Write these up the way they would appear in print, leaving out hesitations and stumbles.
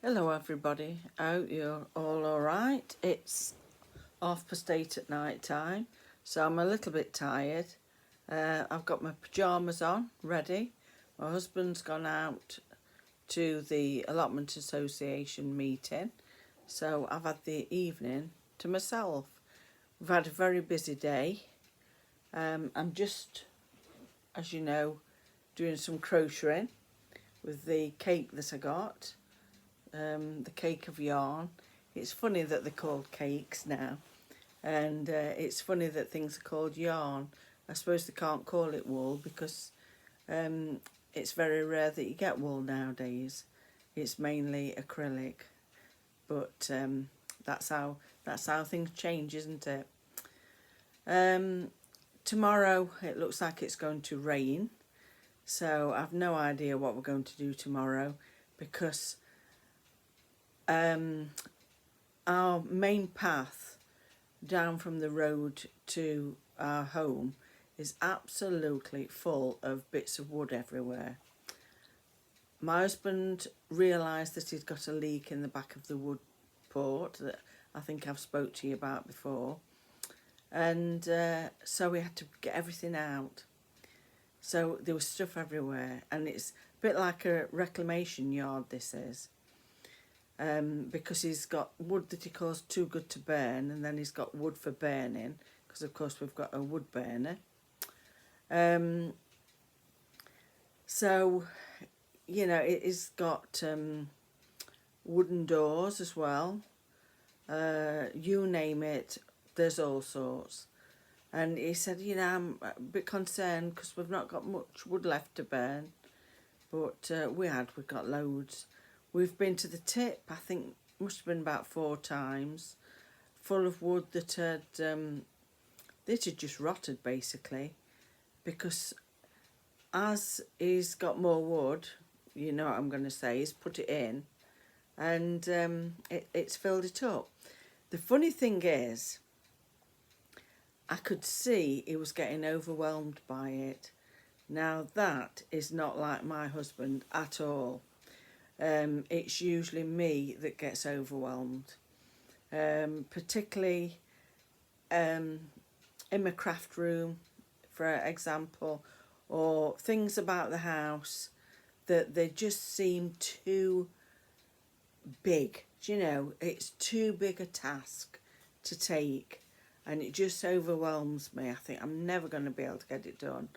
Hello everybody, I hope you're all alright. It's 8:30 at night time, so I'm a little bit tired. I've got my pyjamas on, ready. My husband's gone out to the Allotment Association meeting, so I've had the evening to myself. We've had a very busy day. I'm just, as you know, doing some crocheting with the cake that I got. The cake of yarn. It's funny that they're called cakes now, and it's funny that things are called yarn. I suppose they can't call it wool because it's very rare that you get wool nowadays. It's mainly acrylic, but that's how things change, isn't it? Tomorrow it looks like it's going to rain, so I've no idea what we're going to do tomorrow because our main path down from the road to our home is absolutely full of bits of wood everywhere. My husband realised that he'd got a leak in the back of the wood port that I think I've spoke to you about before, and so we had to get everything out. So there was stuff everywhere, and it's a bit like a reclamation yard, this is. Because he's got wood that he calls too good to burn, and then he's got wood for burning, because of course we've got a wood burner. So, you know, it's got wooden doors as well. You name it, there's all sorts. And he said, you know, I'm a bit concerned because we've not got much wood left to burn. But we've got loads. We've been to the tip, I think must have been about 4 times, full of wood that had just rotted basically, because as he's got more wood, you know what I'm going to say, he's put it in, and it's filled it up. The funny thing is, I could see he was getting overwhelmed by it. Now that is not like my husband at all. It's usually me that gets overwhelmed, particularly in my craft room, for example, or things about the house that they just seem too big. Do you know, it's too big a task to take, and it just overwhelms me. I think I'm never going to be able to get it done.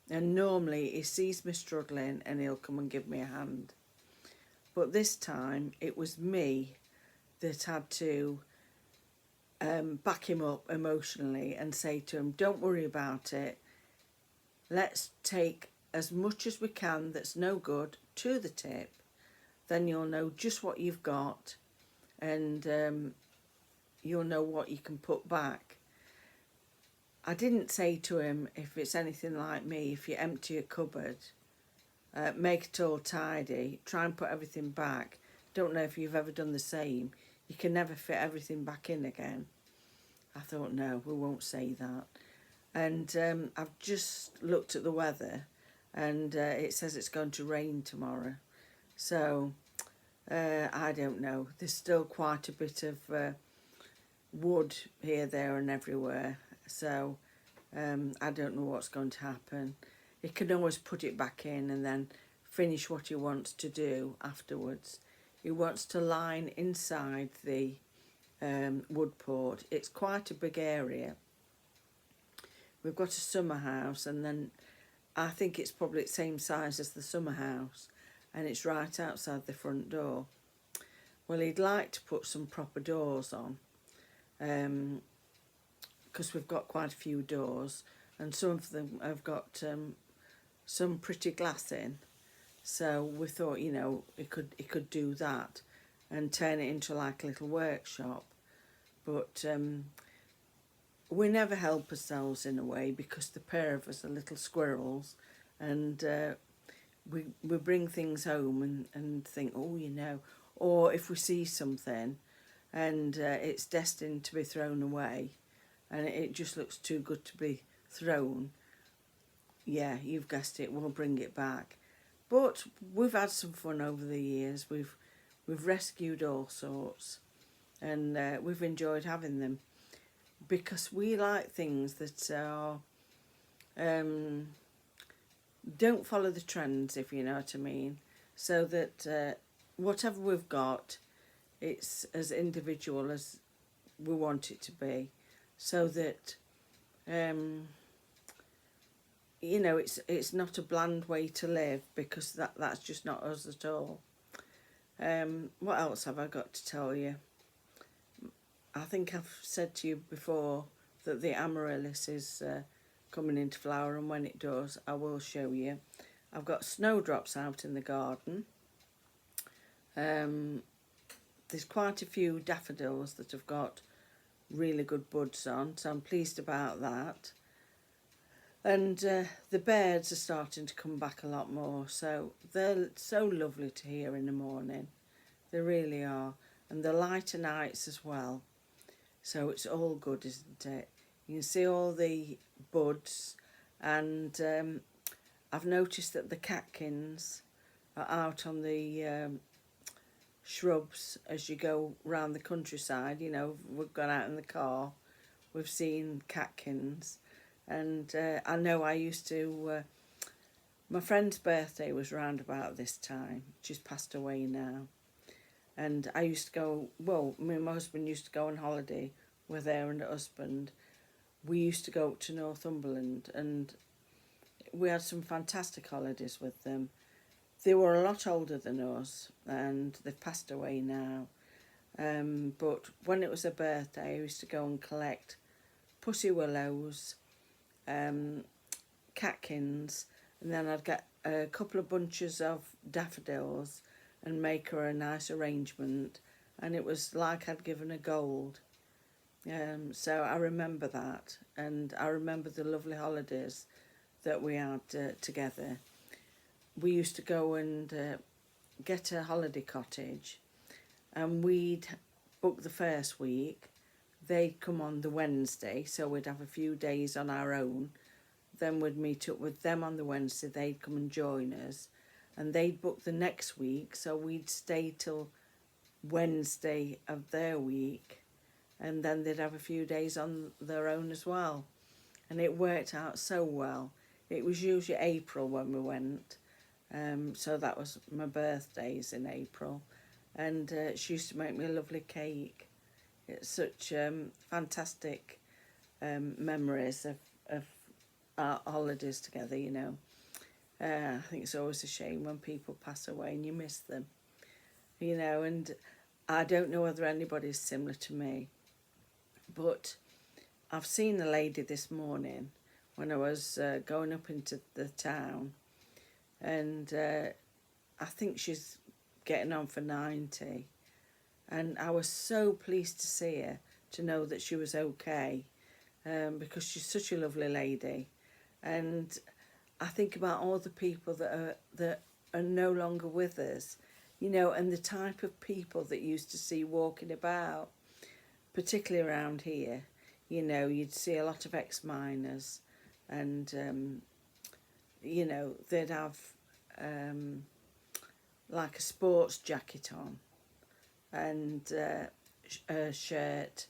And normally he sees me struggling and he'll come and give me a hand. But this time it was me that had to back him up emotionally and say to him, don't worry about it. Let's take as much as we can that's no good to the tip. Then you'll know just what you've got, and you'll know what you can put back. I didn't say to him, if it's anything like me, if you empty a cupboard, make it all tidy, try and put everything back. Don't know if you've ever done the same. You can never fit everything back in again. I thought, no, we won't say that. And I've just looked at the weather, and it says it's going to rain tomorrow. So I don't know. There's still quite a bit of wood here, there and everywhere. So I don't know what's going to happen. He can always put it back in and then finish what he wants to do afterwards. He wants to line inside the wood port. It's quite a big area. We've got a summer house, and then I think it's probably the same size as the summer house, and it's right outside the front door. Well, he'd like to put some proper doors on, because we've got quite a few doors, and some of them have got some pretty glass in. So we thought, you know, it could do that and turn it into like a little workshop. But we never help ourselves in a way, because the pair of us are little squirrels, and we bring things home and think, oh, you know, or if we see something and it's destined to be thrown away and it just looks too good to be thrown, yeah, you've guessed it, we'll bring it back. But we've had some fun over the years. we've rescued all sorts, and we've enjoyed having them because we like things that are don't follow the trends, if you know what I mean. So that whatever we've got, it's as individual as we want it to be, so that it's not a bland way to live, because that's just not us at all. What else have I got to tell you? I think I've said to you before that the amaryllis is coming into flower, and when it does, I will show you. I've got snowdrops out in the garden. There's quite a few daffodils that have got really good buds on, so I'm pleased about that. And the birds are starting to come back a lot more, so they're so lovely to hear in the morning. They really are. And the lighter nights as well. So it's all good, isn't it? You can see all the buds, and I've noticed that the catkins are out on the shrubs as you go round the countryside. We've gone out in the car, we've seen catkins, and I know I used to, my friend's birthday was round about this time. She's passed away now. And I used to go, me and my husband used to go on holiday with her and her husband. We used to go up to Northumberland, and we had some fantastic holidays with them. They were a lot older than us, and they've passed away now. But when it was her birthday, I used to go and collect pussy willows, catkins, and then I'd get a couple of bunches of daffodils and make her a nice arrangement, and it was like I'd given her gold. So I remember that, and I remember the lovely holidays that we had together. We used to go and get a holiday cottage, and we'd book the first week. They'd come on the Wednesday, so we'd have a few days on our own. Then we'd meet up with them on the Wednesday. They'd come and join us, and they'd book the next week, so we'd stay till Wednesday of their week, and then they'd have a few days on their own as well. And it worked out so well. It was usually April when we went, so that was my birthdays in April, and she used to make me a lovely cake. It's such fantastic memories of our holidays together, I think it's always a shame when people pass away and you miss them, and I don't know whether anybody's similar to me, but I've seen a lady this morning when I was going up into the town, and I think she's getting on for 90, and I was so pleased to see her, to know that she was okay, because she's such a lovely lady. And I think about all the people that are no longer with us, and the type of people that you used to see walking about, particularly around here. You'd see a lot of ex-miners, and they'd have like a sports jacket on, and a shirt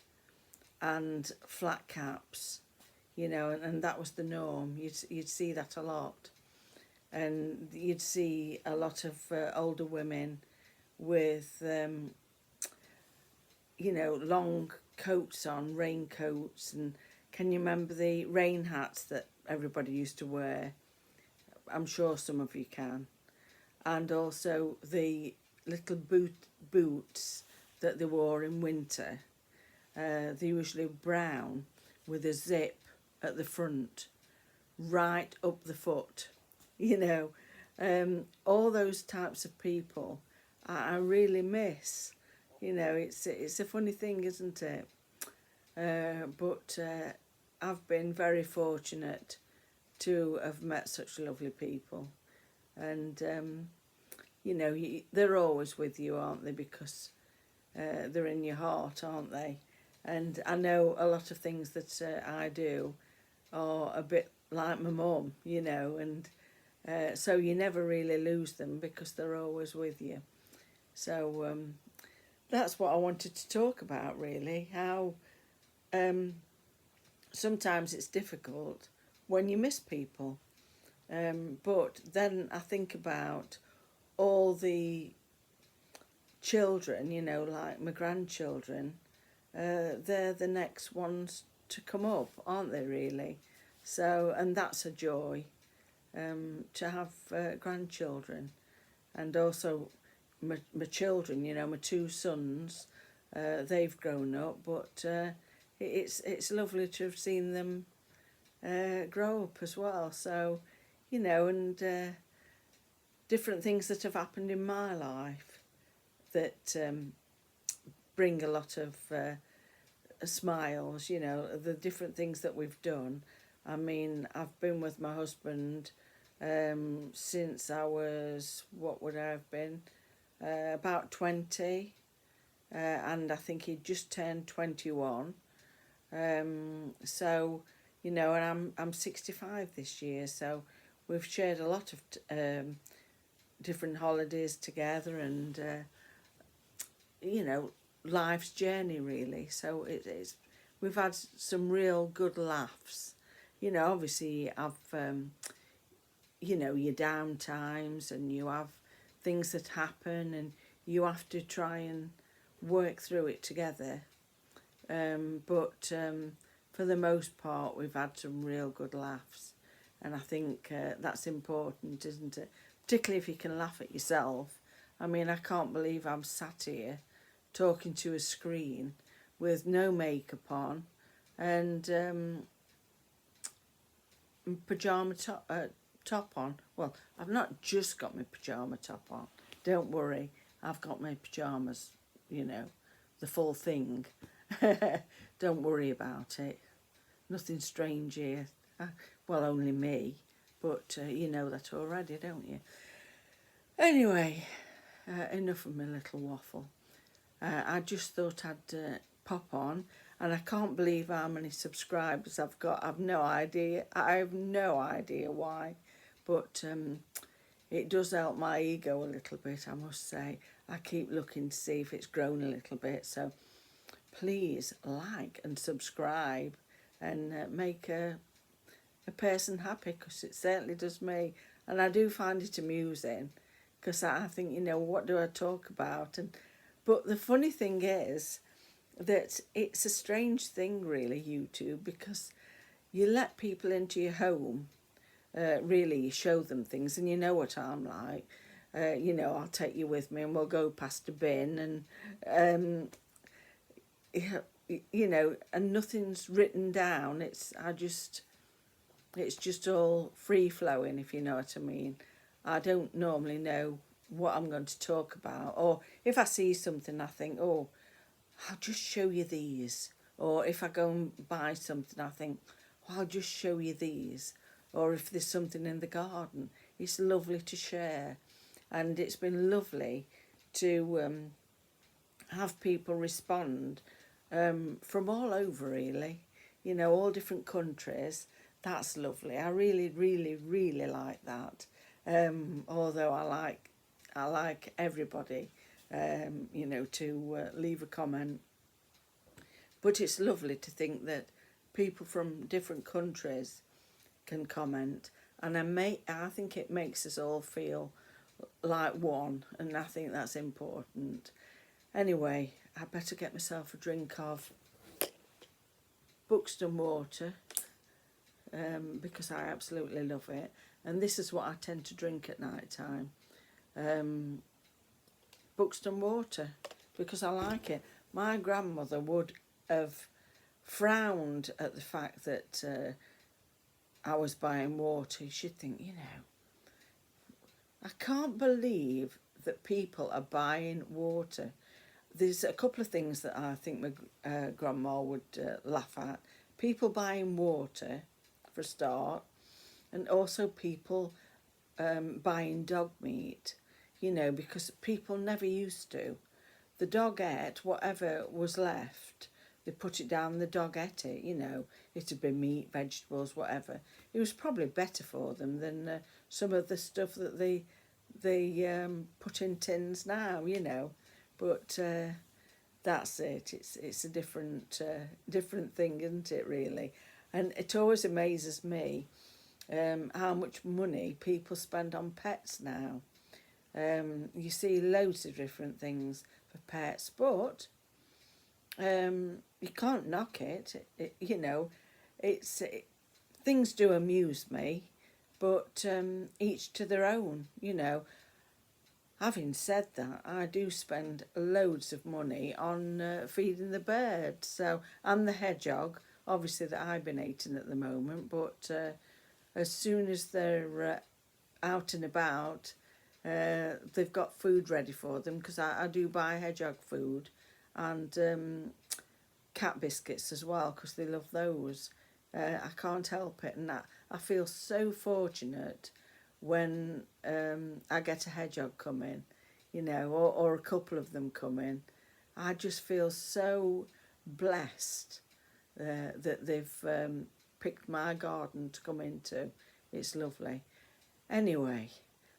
and flat caps, and that was the norm. You'd see that a lot, and you'd see a lot of older women with long coats on, raincoats, and can you remember the rain hats that everybody used to wear? I'm sure some of you can. And also the little boots that they wore in winter. They're usually brown with a zip at the front, right up the foot. All those types of people I really miss. It's a funny thing, isn't it? But I've been very fortunate to have met such lovely people, and they're always with you, aren't they? Because they're in your heart, aren't they? And I know a lot of things that I do are a bit like my mum, and so you never really lose them because they're always with you. So that's what I wanted to talk about, really. How sometimes it's difficult when you miss people. But then I think about all the children, like my grandchildren. They're the next ones to come up, aren't they, really? So, and that's a joy, to have grandchildren. And also my children, my two sons, they've grown up, but it's lovely to have seen them grow up as well. So, and different things that have happened in my life that bring a lot of smiles, the different things that we've done. I mean, I've been with my husband since I was, what would I have been, about 20, and I think he'd just turned 21. So, and I'm 65 this year, so we've shared a lot of different holidays together, and life's journey, really. So it's we've had some real good laughs. Obviously I've your down times, and you have things that happen, and you have to try and work through it together. But for the most part, we've had some real good laughs, and I think that's important, isn't it? Particularly if you can laugh at yourself. I mean, I can't believe I'm sat here talking to a screen with no makeup on, and pyjama top on. Well, I've not just got my pyjama top on. Don't worry, I've got my pyjamas, the full thing. Don't worry about it. Nothing strange here. Well, only me, but you know that already, don't you? Anyway, enough of my little waffle. I just thought I'd pop on, and I can't believe how many subscribers I've got. I've no idea. I have no idea why, but it does help my ego a little bit, I must say. I keep looking to see if it's grown a little bit, so please like and subscribe, and make a person happy, because it certainly does me. And I do find it amusing, because I think, what do I talk about? But the funny thing is that it's a strange thing, really, YouTube, because you let people into your home, really, you show them things, and you know what I'm like. I'll take you with me, and we'll go past a bin, and and nothing's written down. It's just all free flowing, if you know what I mean. I don't normally know what I'm going to talk about, or if I see something, I think, oh, I'll just show you these. Or if I go and buy something, I think, oh, I'll just show you these. Or if there's something in the garden, it's lovely to share. And it's been lovely to have people respond from all over, really. All different countries. That's lovely. I really, really, really like that. Although I like everybody, to leave a comment. But it's lovely to think that people from different countries can comment, and I think it makes us all feel like one, and I think that's important. Anyway, I better get myself a drink of Buxton water, because I absolutely love it, and this is what I tend to drink at night time. Buxton water, because I like it. My grandmother would have frowned at the fact that I was buying water. She'd think, I can't believe that people are buying water. There's a couple of things that I think my grandma would laugh at. People buying water, for a start, and also people buying dog meat, because people never used to. The dog ate whatever was left. They put it down, the dog ate it, It'd be meat, vegetables, whatever. It was probably better for them than some of the stuff that they put in tins now, you know. But that's it. It's a different thing, isn't it? Really, and it always amazes me how much money people spend on pets now. You see loads of different things for pets, but you can't knock it. You know, things do amuse me, but each to their own. You know, having said that, I do spend loads of money on feeding the birds, so and the hedgehog, obviously that I've been eating at the moment. But as soon as they're out and about, they've got food ready for them because I do buy hedgehog food and cat biscuits as well because they love those. I can't help it, and I feel so fortunate when I get a hedgehog come in, you know, or a couple of them come in. I just feel so blessed that they've picked my garden to come into. It's lovely. Anyway,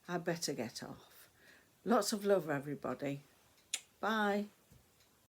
I better get off. Lots of love, everybody. Bye.